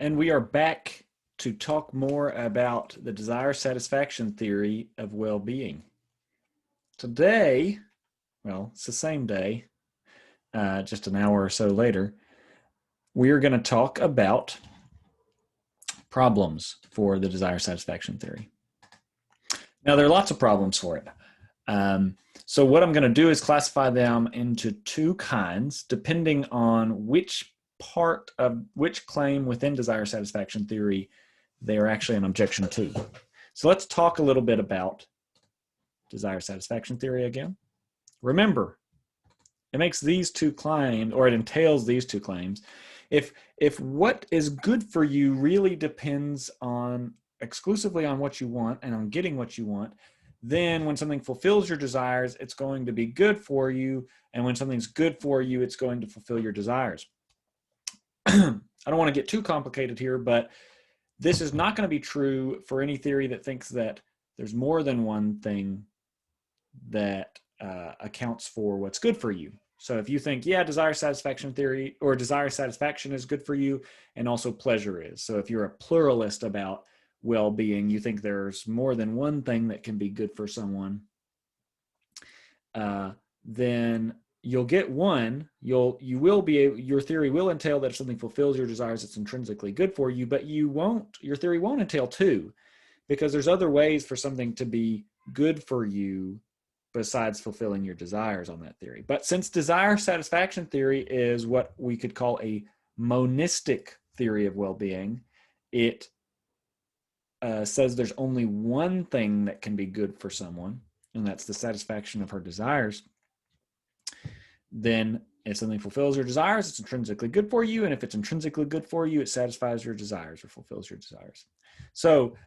And we are back to talk more about the desire satisfaction theory of well-being. Today, well, it's the same day, just an hour or so later, we are going to talk about problems for the desire satisfaction theory. Now, there are lots of problems for it. So what I'm going to do is classify them into two kinds, depending on which part of which claim within desire satisfaction theory they are actually an objection to. So let's talk a little bit about desire satisfaction theory again. Remember, it makes these two claims, or it entails these two claims. If what is good for you really depends on exclusively on what you want and on getting what you want, then when something fulfills your desires, it's going to be good for you. And when something's good for you, it's going to fulfill your desires. I don't want to get too complicated here, but this is not going to be true for any theory that thinks that there's more than one thing that accounts for what's good for you. So if you think, yeah, desire satisfaction theory or desire satisfaction is good for you, and also pleasure is. So if you're a pluralist about well-being, you think there's more than one thing that can be good for someone, then you'll get one. Your theory will entail that if something fulfills your desires, it's intrinsically good for you, but your theory won't entail two, because there's other ways for something to be good for you besides fulfilling your desires on that theory. But since desire satisfaction theory is what we could call a monistic theory of well-being, it says there's only one thing that can be good for someone, and that's the satisfaction of her desires. Then if something fulfills your desires, it's intrinsically good for you. And if it's intrinsically good for you, it satisfies your desires or fulfills your desires. So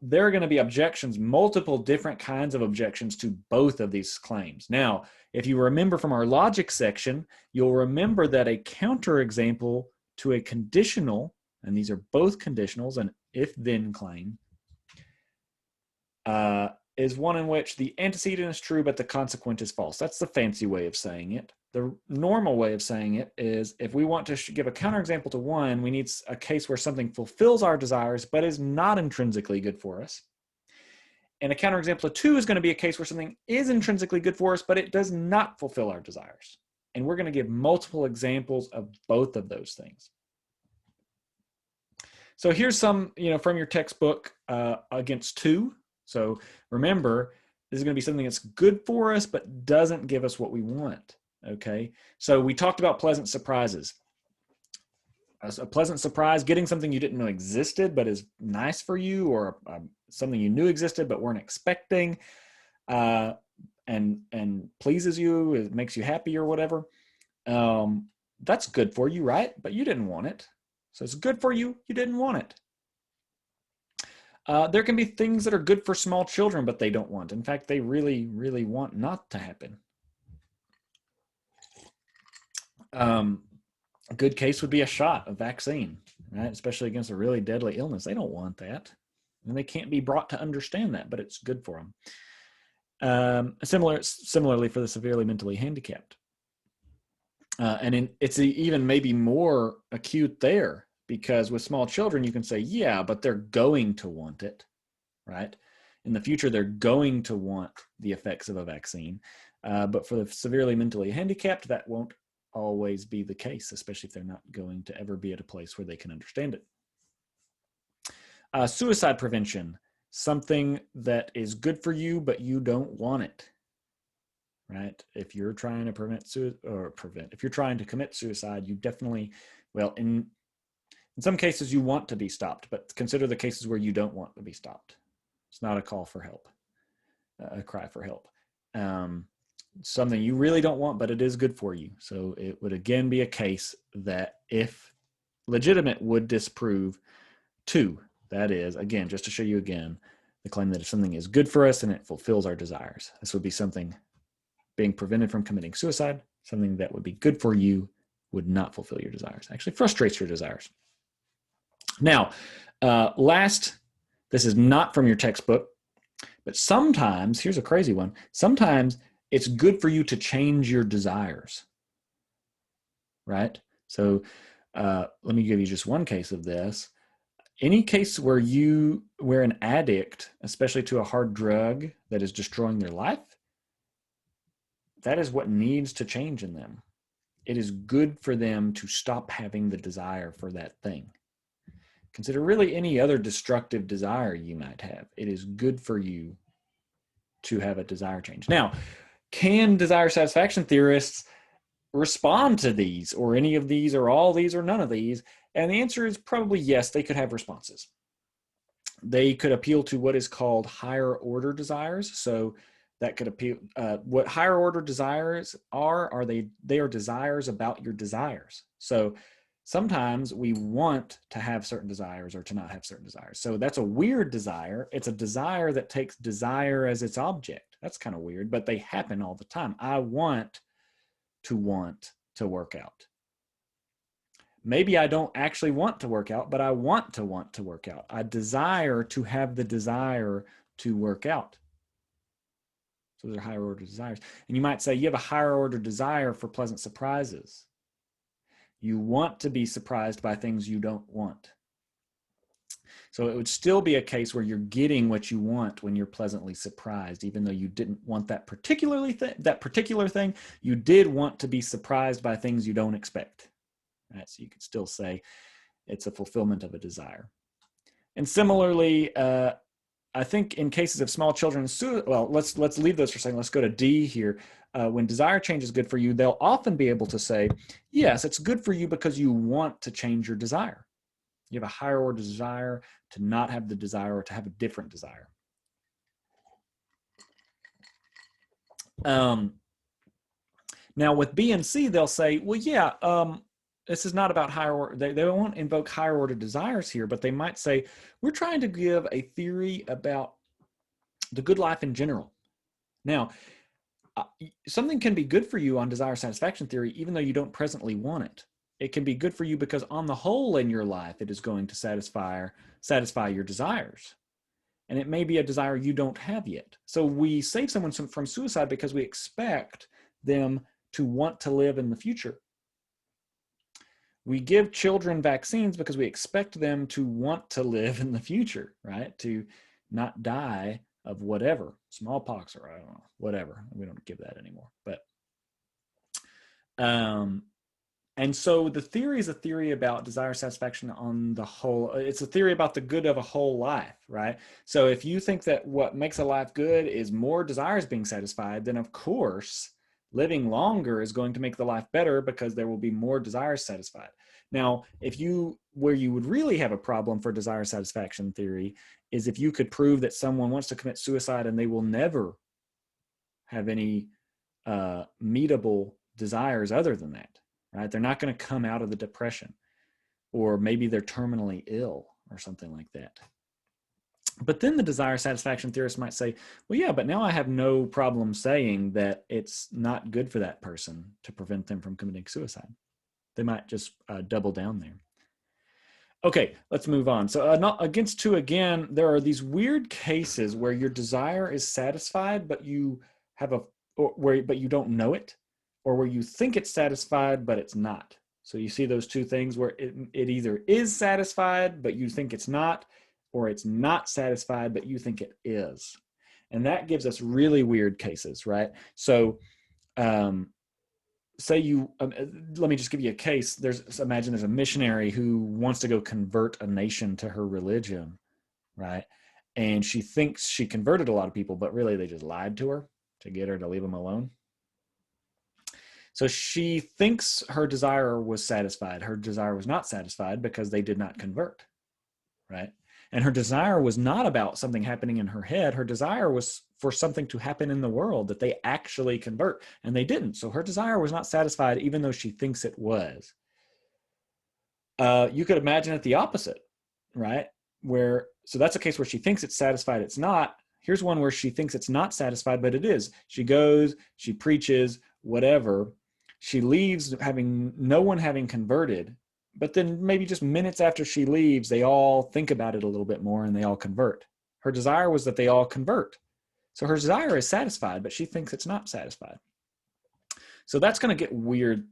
there are going to be objections, multiple different kinds of objections to both of these claims. Now, if you remember from our logic section, you'll remember that a counterexample to a conditional, and these are both conditionals, an if-then claim, is one in which the antecedent is true, but the consequent is false. That's the fancy way of saying it. The normal way of saying it is if we want to give a counterexample to one, we need a case where something fulfills our desires, but is not intrinsically good for us. And a counterexample to two is going to be a case where something is intrinsically good for us, but it does not fulfill our desires. And we're going to give multiple examples of both of those things. So here's some, from your textbook against two. So remember, this is going to be something that's good for us, but doesn't give us what we want. Okay. So we talked about pleasant surprises. A pleasant surprise, getting something you didn't know existed, but is nice for you, or something you knew existed, but weren't expecting, and pleases you, it makes you happy or whatever. That's good for you, right? But you didn't want it. So it's good for you. You didn't want it. There can be things that are good for small children, but they don't want. In fact, they really, really want not to happen. A good case would be a shot, a vaccine, right? Especially against a really deadly illness. They don't want that. And they can't be brought to understand that, but it's good for them. Similarly for the severely mentally handicapped. It's even maybe more acute there, because with small children, you can say, yeah, but they're going to want it, right? In the future, they're going to want the effects of a vaccine. But for the severely mentally handicapped, that won't always be the case, especially if they're not going to ever be at a place where they can understand it. Suicide prevention, something that is good for you, but you don't want it, right? If you're trying to if you're trying to commit suicide, you definitely, in some cases you want to be stopped, but consider the cases where you don't want to be stopped. It's not a call for help, a cry for help. Something you really don't want, but it is good for you. So it would again be a case that, if legitimate, would disprove two. That is, again, just to show you again, the claim that if something is good for us and it fulfills our desires. This would be something being prevented from committing suicide. Something that would be good for you would not fulfill your desires. Actually frustrates your desires. Now, this is not from your textbook, but sometimes, here's a crazy one, sometimes it's good for you to change your desires, right? So Let me give you just one case of this. Any case where an addict, especially to a hard drug that is destroying their life, that is what needs to change in them. It is good for them to stop having the desire for that thing. Consider really any other destructive desire you might have. It is good for you to have a desire change. Now, can desire satisfaction theorists respond to these, or any of these, or all these, or none of these? And the answer is probably yes, they could have responses. They could appeal to what is called higher order desires. So that could appeal, what higher order desires are they are desires about your desires. So sometimes we want to have certain desires or to not have certain desires. So that's a weird desire. It's a desire that takes desire as its object. That's kind of weird, but they happen all the time. I want to work out. Maybe I don't actually want to work out, but I want to work out. I desire to have the desire to work out. So they're higher order desires. And you might say you have a higher order desire for pleasant surprises. You want to be surprised by things you don't want. So it would still be a case where you're getting what you want when you're pleasantly surprised, even though you didn't want that particular thing. You did want to be surprised by things you don't expect. Right? So you could still say it's a fulfillment of a desire. And similarly, I think in cases of small children, well, let's leave those for a second. Let's go to D here. When desire change is good for you, they'll often be able to say, yes, it's good for you because you want to change your desire. You have a higher order desire to not have the desire or to have a different desire. Now with B and C, they'll say, well, yeah, this is not about higher order. They won't invoke higher order desires here, but they might say, we're trying to give a theory about the good life in general. Now, something can be good for you on desire satisfaction theory, even though you don't presently want it. It can be good for you because on the whole in your life, it is going to satisfy your desires. And it may be a desire you don't have yet. So we save someone from suicide because we expect them to want to live in the future. We give children vaccines because we expect them to want to live in the future, right? To not die of whatever, smallpox or I don't know, whatever. We don't give that anymore. But, and so the theory is a theory about desire satisfaction on the whole. It's a theory about the good of a whole life, right? So if you think that what makes a life good is more desires being satisfied, then of course, living longer is going to make the life better because there will be more desires satisfied. Now, where you would really have a problem for desire satisfaction theory is if you could prove that someone wants to commit suicide and they will never have any meetable desires other than that, right? They're not going to come out of the depression, or maybe they're terminally ill or something like that. But then the desire satisfaction theorist might say, well, yeah, but now I have no problem saying that it's not good for that person to prevent them from committing suicide. They might just double down there. Okay, let's move on. So against 2 again, there are these weird cases where your desire is satisfied, but you you don't know it, or where you think it's satisfied, but it's not. So you see those 2 things where it either is satisfied, but you think it's not, or it's not satisfied, but you think it is. And that gives us really weird cases, right? So say let me just give you a case. Imagine there's a missionary who wants to go convert a nation to her religion, right? And she thinks she converted a lot of people, but really they just lied to her to get her to leave them alone. So she thinks her desire was satisfied. Her desire was not satisfied because they did not convert, right? And her desire was not about something happening in her head. Her desire was for something to happen in the world, that they actually convert, and they didn't. So her desire was not satisfied, even though she thinks it was. You could imagine it the opposite, right? So that's a case where she thinks it's satisfied, it's not. Here's one where she thinks it's not satisfied, but it is. She goes, she preaches, whatever. She leaves no one having converted. But then maybe just minutes after she leaves, they all think about it a little bit more and they all convert. Her desire was that they all convert. So her desire is satisfied, but she thinks it's not satisfied. So that's going to get weird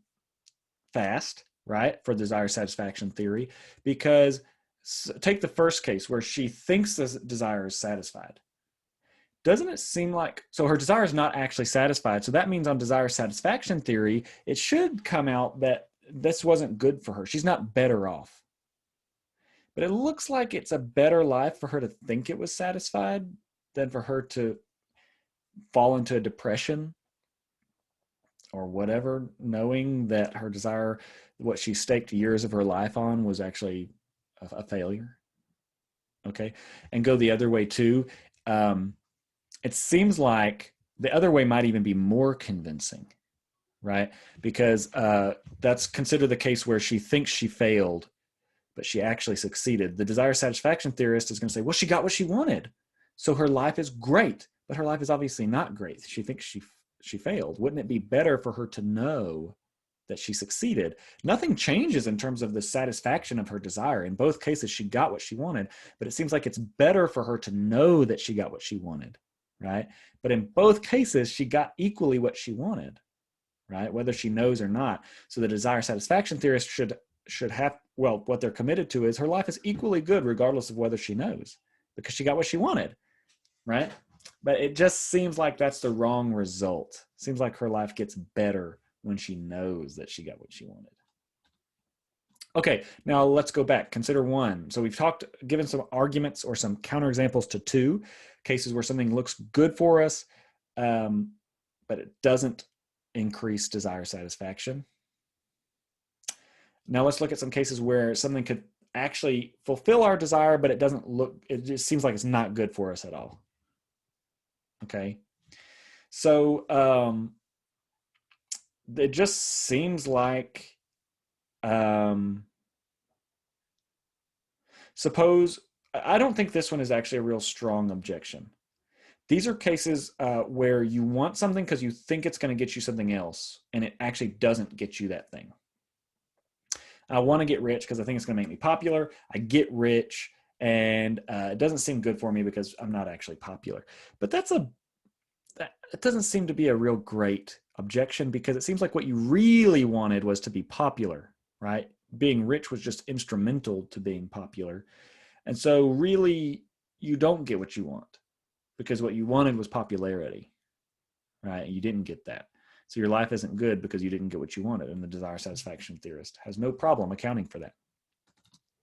fast, right, for desire satisfaction theory, because take the first case where she thinks the desire is satisfied. Doesn't it seem like, so her desire is not actually satisfied. So that means on desire satisfaction theory, it should come out that this wasn't good for her. She's not better off. But it looks like it's a better life for her to think it was satisfied than for her to fall into a depression or whatever, knowing that her desire, what she staked years of her life on, was actually a failure. Okay. And go the other way too. It seems like the other way might even be more convincing, right? Because that's considered the case where she thinks she failed, but she actually succeeded. The desire satisfaction theorist is going to say, well, she got what she wanted, so her life is great, but her life is obviously not great. She thinks she failed. Wouldn't it be better for her to know that she succeeded? Nothing changes in terms of the satisfaction of her desire. In both cases, she got what she wanted, but it seems like it's better for her to know that she got what she wanted, right? But in both cases, she got equally what she wanted, right? Whether she knows or not. So the desire satisfaction theorist should have, well, what they're committed to is her life is equally good regardless of whether she knows, because she got what she wanted, right? But it just seems like that's the wrong result. Seems like her life gets better when she knows that she got what she wanted. Okay, now let's go back. Consider one. So we've given some arguments or some counterexamples to two cases where something looks good for us, but it doesn't increase desire satisfaction. Now let's look at some cases where something could actually fulfill our desire, but it just seems like it's not good for us at all. Okay. So it just seems like, suppose, I don't think this one is actually a real strong objection. These are cases where you want something because you think it's going to get you something else, and it actually doesn't get you that thing. I want to get rich because I think it's going to make me popular. I get rich, and it doesn't seem good for me because I'm not actually popular. But it doesn't seem to be a real great objection, because it seems like what you really wanted was to be popular, right? Being rich was just instrumental to being popular. And so really, you don't get what you want because what you wanted was popularity, right? You didn't get that. So your life isn't good because you didn't get what you wanted. And the desire satisfaction theorist has no problem accounting for that.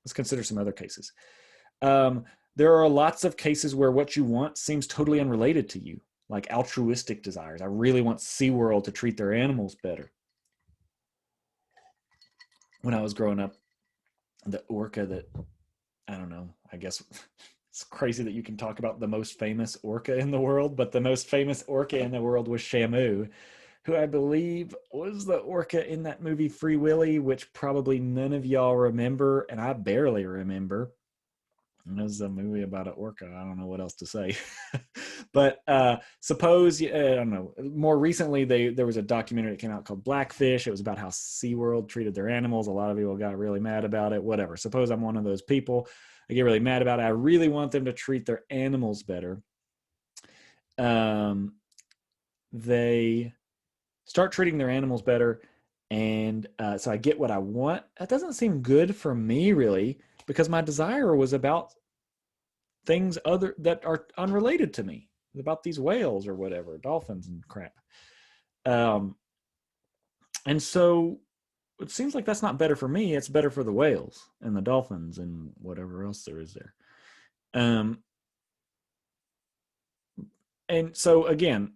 Let's consider some other cases. There are lots of cases where what you want seems totally unrelated to you, like altruistic desires. I really want SeaWorld to treat their animals better. When I was growing up, the orca that, I don't know, I guess it's crazy that you can talk about the most famous orca in the world, but the most famous orca in the world was Shamu, who I believe was the orca in that movie Free Willy, which probably none of y'all remember, and I barely remember. It was a movie about an orca. I don't know what else to say. But suppose, I don't know, more recently there was a documentary that came out called Blackfish. It was about how SeaWorld treated their animals. A lot of people got really mad about it, whatever. Suppose I'm one of those people. I get really mad about it. I really want them to treat their animals better. They start treating their animals better, and so I get what I want. That doesn't seem good for me, really, because my desire was about things other that are unrelated to me, about these whales or whatever, dolphins and crap. And so it seems like that's not better for me. It's better for the whales and the dolphins and whatever else there is there. And so again,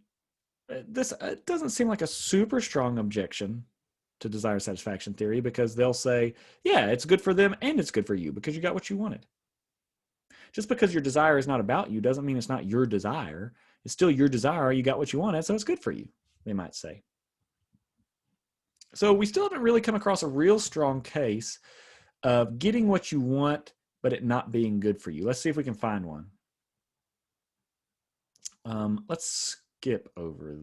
this doesn't seem like a super strong objection to desire satisfaction theory, because they'll say, yeah, it's good for them and it's good for you because you got what you wanted. Just because your desire is not about you doesn't mean it's not your desire. It's still your desire. You got what you wanted, so it's good for you, they might say. So we still haven't really come across a real strong case of getting what you want, but it not being good for you. Let's see if we can find one. Let's skip over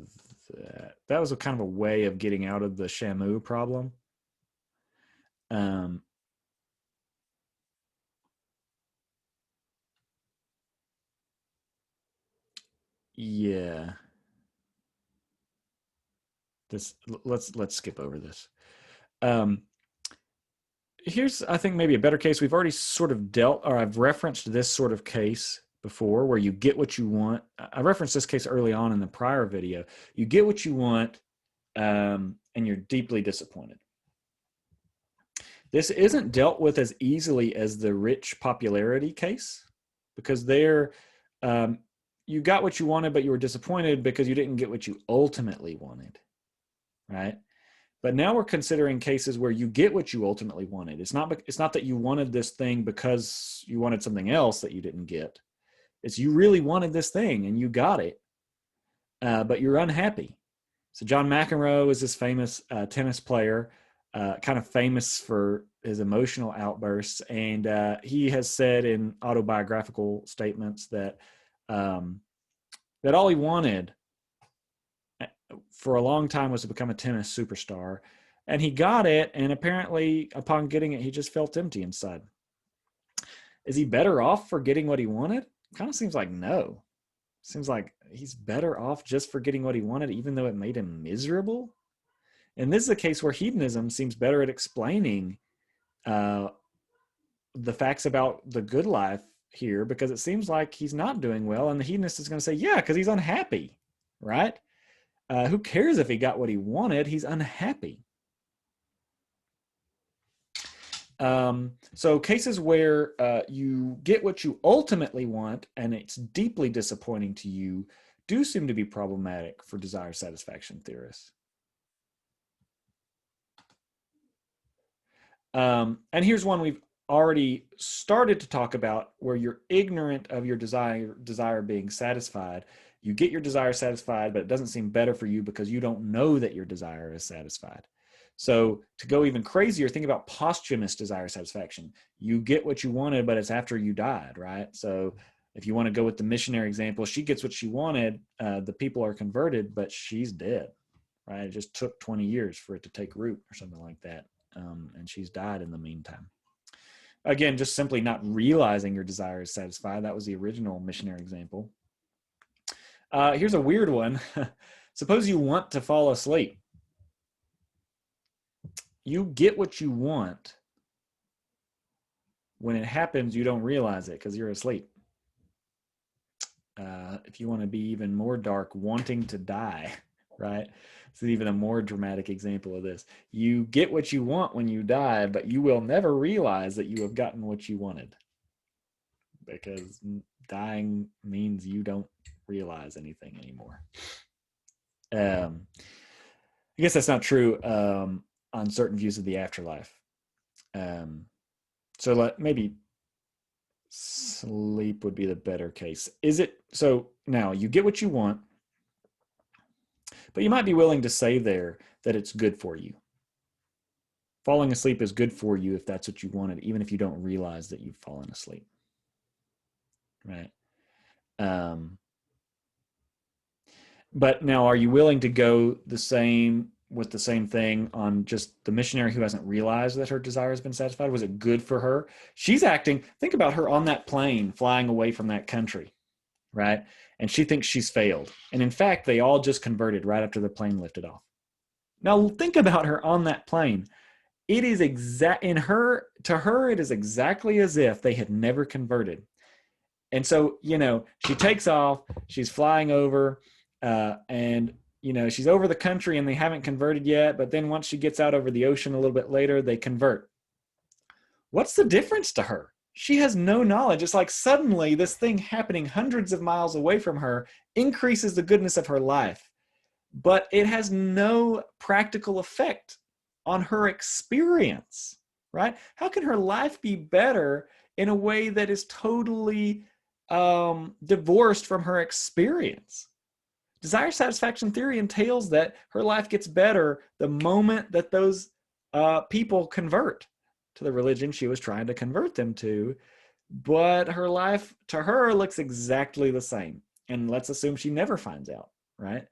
that. That was a kind of a way of getting out of the Shamu problem. Yeah. Let's skip over this. here's, I think, maybe a better case. We've already sort of dealt, or I've referenced this sort of case before where you get what you want. I referenced this case early on in the prior video. You get what you want, and you're deeply disappointed. This isn't dealt with as easily as the rich popularity case, because there, you got what you wanted, but you were disappointed because you didn't get what you ultimately wanted, right? But now we're considering cases where you get what you ultimately wanted. It's not that you wanted this thing because you wanted something else that you didn't get. It's you really wanted this thing and you got it, but you're unhappy. So John McEnroe is this famous tennis player, kind of famous for his emotional outbursts. And he has said in autobiographical statements that that all he wanted for a long time was to become a tennis superstar. And he got it. And apparently upon getting it, he just felt empty inside. Is he better off for getting what he wanted? Kind of seems like no. Seems like he's better off just for getting what he wanted, even though it made him miserable. And this is a case where hedonism seems better at explaining the facts about the good life here, because it seems like he's not doing well. And the hedonist is going to say, yeah, because he's unhappy, right? Who cares if he got what he wanted? He's unhappy. So cases where you get what you ultimately want and it's deeply disappointing to you do seem to be problematic for desire satisfaction theorists. And here's one we've already started to talk about, where you're ignorant of your desire being satisfied. You get your desire satisfied, but it doesn't seem better for you because you don't know that your desire is satisfied. So to go even crazier, think about posthumous desire satisfaction. You get what you wanted, but it's after you died, right? So if you want to go with the missionary example, she gets what she wanted. The people are converted, but she's dead, right? It just took 20 years for it to take root or something like that. And she's died in the meantime. Again, just simply not realizing your desire is satisfied. That was the original missionary example. Here's a weird one. Suppose you want to fall asleep. You get what you want. When it happens, you don't realize it because you're asleep. If you want to be even more dark, wanting to die, right? This is even a more dramatic example of this. You get what you want when you die, but you will never realize that you have gotten what you wanted, because dying means you don't realize anything anymore. I guess that's not true on certain views of the afterlife. So maybe sleep would be the better case. Is it? So now you get what you want, but you might be willing to say there that it's good for you. Falling asleep is good for you if that's what you wanted, even if you don't realize that you've fallen asleep, right? But now, are you willing to go the same with the same thing on just the missionary who hasn't realized that her desire has been satisfied? Was it good for her? She's acting, think about her on that plane flying away from that country, right? And she thinks she's failed. And in fact, they all just converted right after the plane lifted off. Now think about her on that plane. It is to her, it is exactly as if they had never converted. And so, she takes off, she's flying over, and she's over the country and they haven't converted yet. But then once she gets out over the ocean a little bit later, they convert. What's the difference to her? She has no knowledge. It's like suddenly this thing happening hundreds of miles away from her increases the goodness of her life, but it has no practical effect on her experience, right? How can her life be better in a way that is totally divorced from her experience? Desire satisfaction theory entails that her life gets better the moment that those people convert to the religion she was trying to convert them to. But her life to her looks exactly the same. And let's assume she never finds out, right?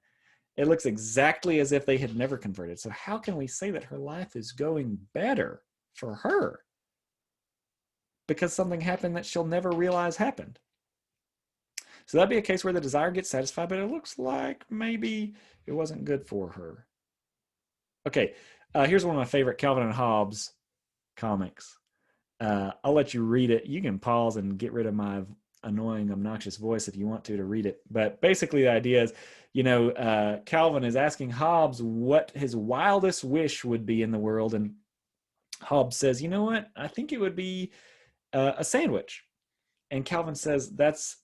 It looks exactly as if they had never converted. So how can we say that her life is going better for her? Because something happened that she'll never realize happened. So that'd be a case where the desire gets satisfied, but it looks like maybe it wasn't good for her. Okay, here's one of my favorite Calvin and Hobbes comics. I'll let you read it. You can pause and get rid of my annoying, obnoxious voice if you want to read it. But basically, the idea is, Calvin is asking Hobbes what his wildest wish would be in the world, and Hobbes says, "You know what? I think it would be a sandwich." And Calvin says, "That's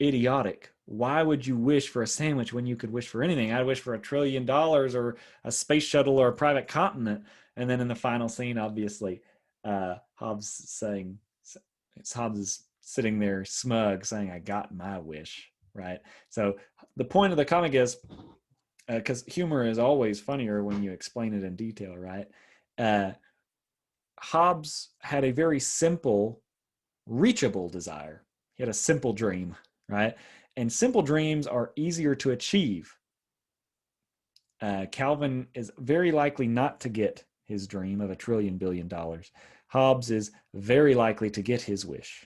idiotic. Why would you wish for a sandwich when you could wish for anything? I'd wish for $1 trillion or a space shuttle or a private continent." And then in the final scene, obviously, Hobbes is sitting there smug saying, "I got my wish," right? So the point of the comic is, because humor is always funnier when you explain it in detail, right? Hobbes had a very simple, reachable desire. He had a simple dream, right? And simple dreams are easier to achieve. Calvin is very likely not to get his dream of $1 trillion billion. Hobbes is very likely to get his wish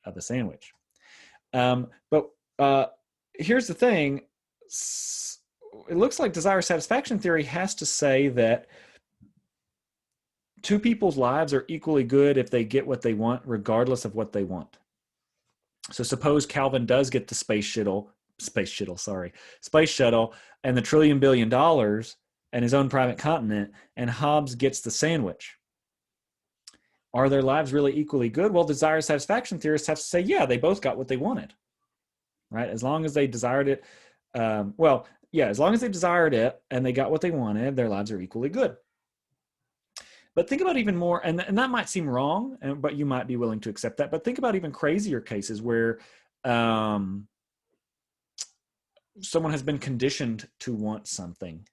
of a sandwich. But here's the thing. It looks like desire satisfaction theory has to say that two people's lives are equally good if they get what they want, regardless of what they want. So suppose Calvin does get the space shuttle, and the $1 trillion billion and his own private continent, and Hobbes gets the sandwich. Are their lives really equally good? Well, desire satisfaction theorists have to say, yeah, they both got what they wanted, right? As long as they desired it, as long as they desired it and they got what they wanted, their lives are equally good. But think about even more, and that might seem wrong, but you might be willing to accept that. But think about even crazier cases where someone has been conditioned to want something.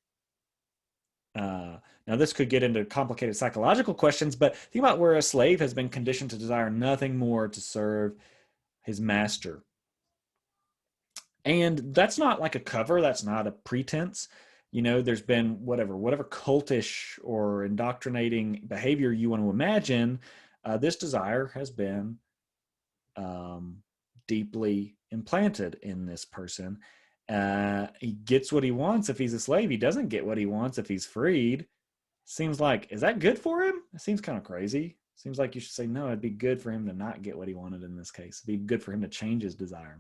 Now, this could get into complicated psychological questions, but think about where a slave has been conditioned to desire nothing more to serve his master. And that's not like a cover, that's not a pretense. There's been whatever cultish or indoctrinating behavior you want to imagine. This desire has been deeply implanted in this person. He gets what he wants if he's a slave. He doesn't get what he wants if he's freed. Seems like, is that good for him? It seems kind of crazy. Seems like you should say, no, it'd be good for him to not get what he wanted in this case. It'd be good for him to change his desire.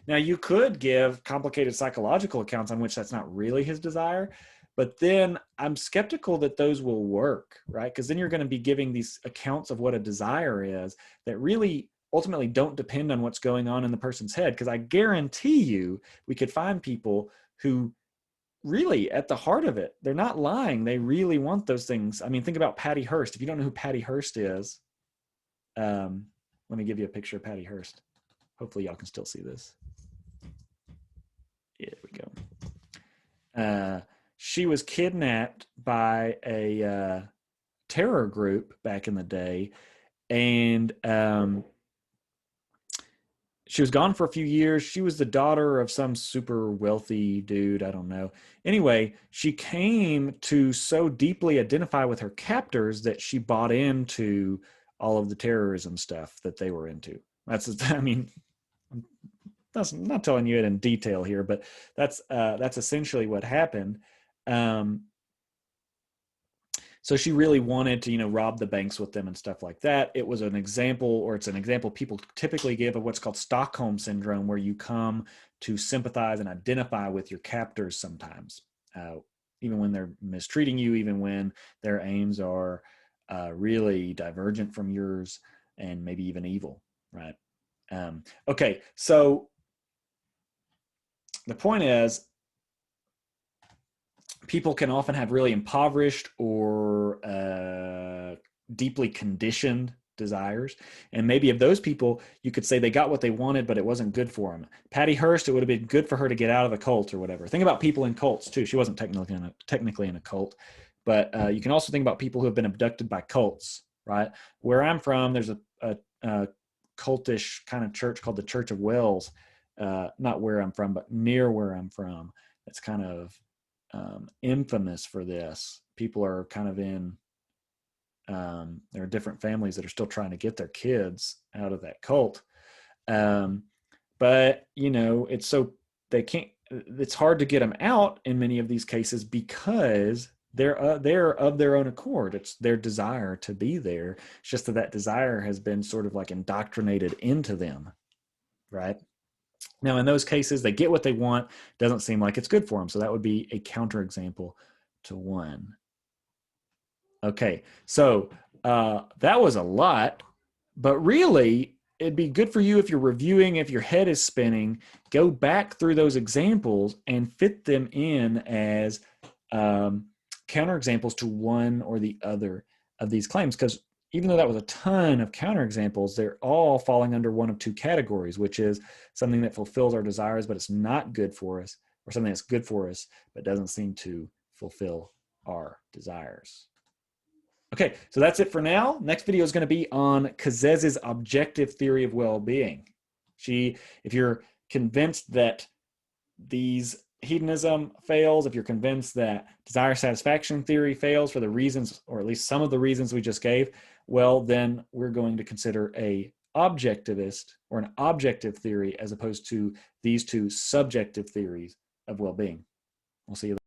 Now, you could give complicated psychological accounts on which that's not really his desire, but then I'm skeptical that those will work, right? Because then you're going to be giving these accounts of what a desire is that really ultimately don't depend on what's going on in the person's head. Because I guarantee you we could find people who really, at the heart of it, they're not lying. They really want those things. I mean, think about Patty Hearst. If you don't know who Patty Hearst is, let me give you a picture of Patty Hearst. Hopefully y'all can still see this. Yeah, there we go. She was kidnapped by a terror group back in the day, and she was gone for a few years. She was the daughter of some super wealthy dude. I don't know. Anyway, she came to so deeply identify with her captors that she bought into all of the terrorism stuff that they were into. That's not telling you it in detail here, but that's essentially what happened. So she really wanted to, rob the banks with them and stuff like that. It was an example, or it's an example people typically give of what's called Stockholm syndrome, where you come to sympathize and identify with your captors sometimes, even when they're mistreating you, even when their aims are really divergent from yours and maybe even evil, right? Okay, so the point is, people can often have really impoverished or deeply conditioned desires. And maybe of those people, you could say they got what they wanted, but it wasn't good for them. Patty Hearst, it would have been good for her to get out of a cult or whatever. Think about people in cults too. She wasn't technically in a cult, but you can also think about people who have been abducted by cults, right? Where I'm from, there's a cultish kind of church called the Church of Wells. Not where I'm from, but near where I'm from. It's kind of infamous for this. People are kind of in, there are different families that are still trying to get their kids out of that cult. But, it's hard to get them out in many of these cases because they're of their own accord. It's their desire to be there. It's just that that desire has been sort of like indoctrinated into them, right? Now, in those cases, they get what they want. Doesn't seem like it's good for them. So that would be a counterexample to 1. Okay, so that was a lot, but really, it'd be good for you if you're reviewing, if your head is spinning, go back through those examples and fit them in as counterexamples to one or the other of these claims. Because even though that was a ton of counterexamples, they're all falling under one of 2 categories, which is something that fulfills our desires, but it's not good for us, or something that's good for us, but doesn't seem to fulfill our desires. Okay, so that's it for now. Next video is going to be on Kazez's objective theory of well-being. If you're convinced that these hedonism fails, if you're convinced that desire satisfaction theory fails for the reasons, or at least some of the reasons we just gave, well, then we're going to consider a objectivist or an objective theory as opposed to these 2 subjective theories of well-being. We'll see you later.